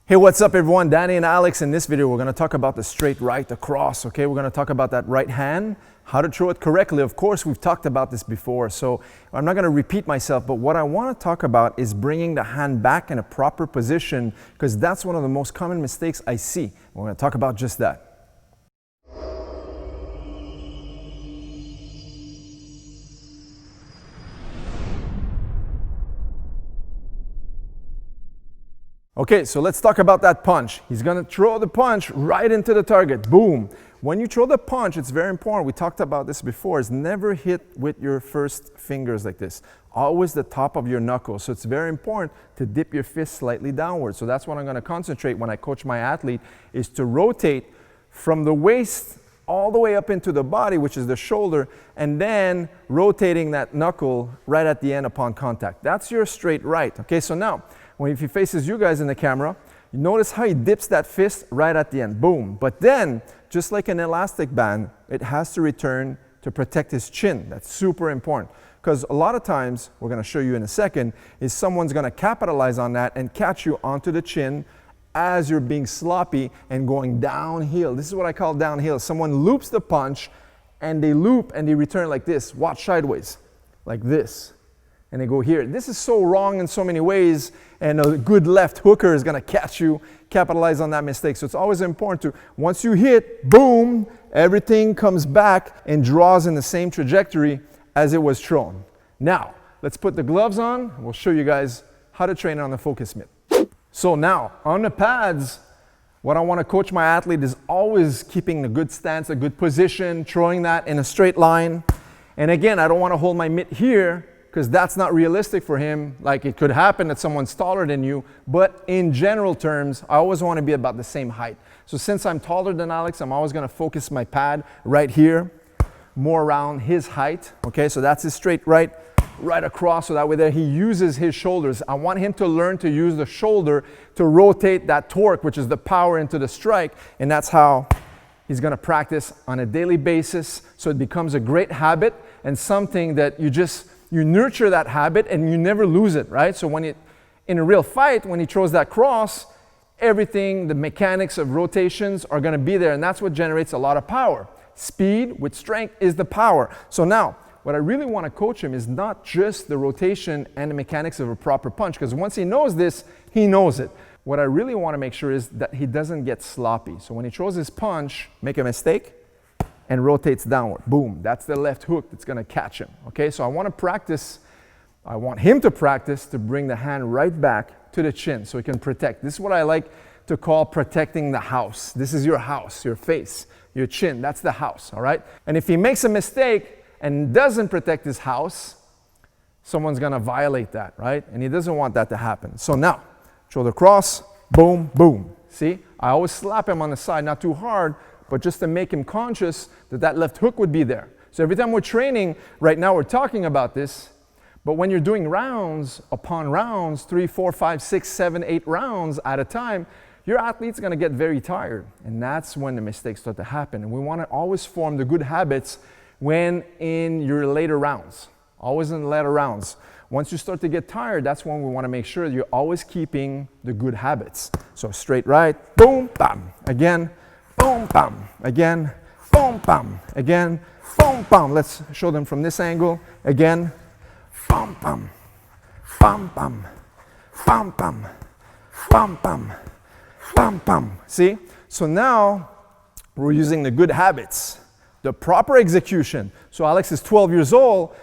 Hey, what's up everyone? Danny and Alex. In this video, we're going to talk about the straight right across, okay? We're going to talk about that right hand, how to throw it correctly. Of course, we've talked about this before, so I'm not going to repeat myself, but what I want to talk about is bringing the hand back in a proper position, because that's one of the most common mistakes I see. We're going to talk about just that. Okay, so let's talk about that punch. He's going to throw the punch right into the target. Boom. When you throw the punch, it's very important. We talked about this before. Is never hit with your first fingers like this. Always the top of your knuckles. So it's very important to dip your fist slightly downward. So that's what I'm going to concentrate when I coach my athlete, is to rotate from the waist all the way up into the body, which is the shoulder, and then rotating that knuckle right at the end upon contact. That's your straight right. Okay, so now, if he faces you guys in the camera, you notice how he dips that fist right at the end. Boom. But then, just like an elastic band, it has to return to protect his chin. That's super important. Because a lot of times, we're going to show you in a second, is someone's going to capitalize on that and catch you onto the chin as you're being sloppy and going downhill. This is what I call downhill. Someone loops the punch, and they loop and they return like this. Watch sideways, like this. And they go here. This is so wrong in so many ways, and a good left hooker is going to catch you, capitalize on that mistake. So it's always important to, once you hit, boom, everything comes back and draws in the same trajectory as it was thrown. Now, let's put the gloves on. We'll show you guys how to train on the focus mitt. So now, on the pads, what I want to coach my athlete is always keeping a good stance, a good position, throwing that in a straight line. And again, I don't want to hold my mitt here, because that's not realistic for him. Like, it could happen that someone's taller than you, but in general terms, I always want to be about the same height. So since I'm taller than Alex, I'm always going to focus my pad right here, more around his height. Okay, so that's his straight right across, so that way there he uses his shoulders. I want him to learn to use the shoulder to rotate that torque, which is the power into the strike, and that's how he's going to practice on a daily basis, so it becomes a great habit and something that you nurture that habit and you never lose it, right? So in a real fight, when he throws that cross, everything, the mechanics of rotations are going to be there, and that's what generates a lot of power. Speed with strength is the power. So now, what I really want to coach him is not just the rotation and the mechanics of a proper punch, because once he knows this, he knows it. What I really want to make sure is that he doesn't get sloppy. So when he throws his punch, make a mistake, and rotates downward. Boom. That's the left hook that's going to catch him. Okay, so I want him to practice to bring the hand right back to the chin so he can protect. This is what I like to call protecting the house. This is your house, your face, your chin. That's the house, all right? And if he makes a mistake and doesn't protect his house, someone's going to violate that, right? And he doesn't want that to happen. So now, throw the cross, boom, boom. See? I always slap him on the side, not too hard, but just to make him conscious that that left hook would be there. So every time we're training, right now we're talking about this, but when you're doing rounds upon rounds, 3, 4, 5, 6, 7, 8 rounds at a time, your athlete's going to get very tired, and that's when the mistakes start to happen. And we want to always form the good habits when in your later rounds, always in the later rounds. Once you start to get tired, that's when we want to make sure that you're always keeping the good habits. So straight right, boom, bam, again, boom, bam, again, boom, bam, again, boom, bam. Let's show them from this angle. Again, bam, bam, bam, bam, bam, bam, bam, bam, bam, bam. See? So now we're using the good habits, the proper execution. So Alex is 12 years old.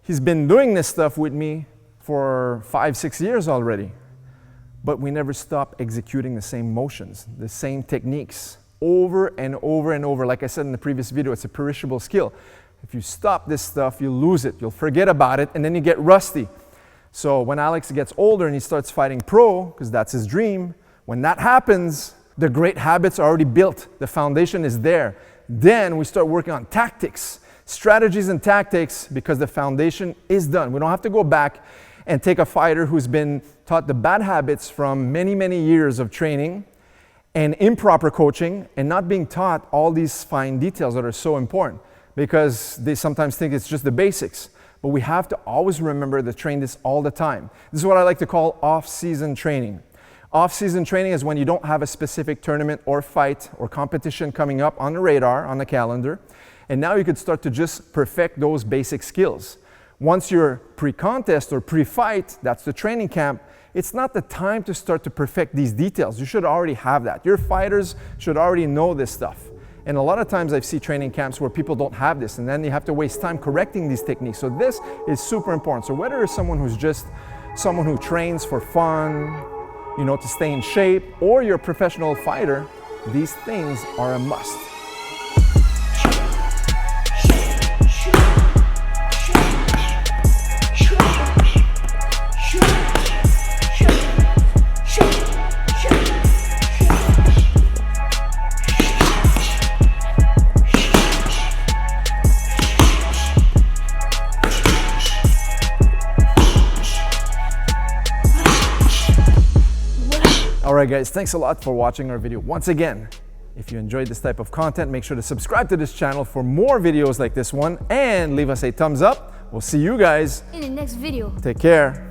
He's been doing this stuff with me for 5, 6 years already. But we never stop executing the same motions, the same techniques, over and over and over. Like I said in the previous video, it's a perishable skill. If you stop this stuff, you'll lose it. You'll forget about it, and then you get rusty. So when Alex gets older and he starts fighting pro, because that's his dream, when that happens, the great habits are already built. The foundation is there. Then we start working on tactics, strategies and tactics, because the foundation is done. We don't have to go back and take a fighter who's been taught the bad habits from many, many years of training and improper coaching, and not being taught all these fine details that are so important, because they sometimes think it's just the basics. But we have to always remember to train this all the time. This is what I like to call off-season training. Off-season training is when you don't have a specific tournament or fight or competition coming up on the radar, on the calendar. And now you could start to just perfect those basic skills. Once you're pre-contest or pre-fight, that's the training camp, it's not the time to start to perfect these details. You should already have that. Your fighters should already know this stuff. And a lot of times I see training camps where people don't have this, and then they have to waste time correcting these techniques. So this is super important. So whether you're someone who's just someone who trains for fun, you know, to stay in shape, or you're a professional fighter, these things are a must. Alright guys, thanks a lot for watching our video. Once again, if you enjoyed this type of content, make sure to subscribe to this channel for more videos like this one and leave us a thumbs up. We'll see you guys in the next video. Take care.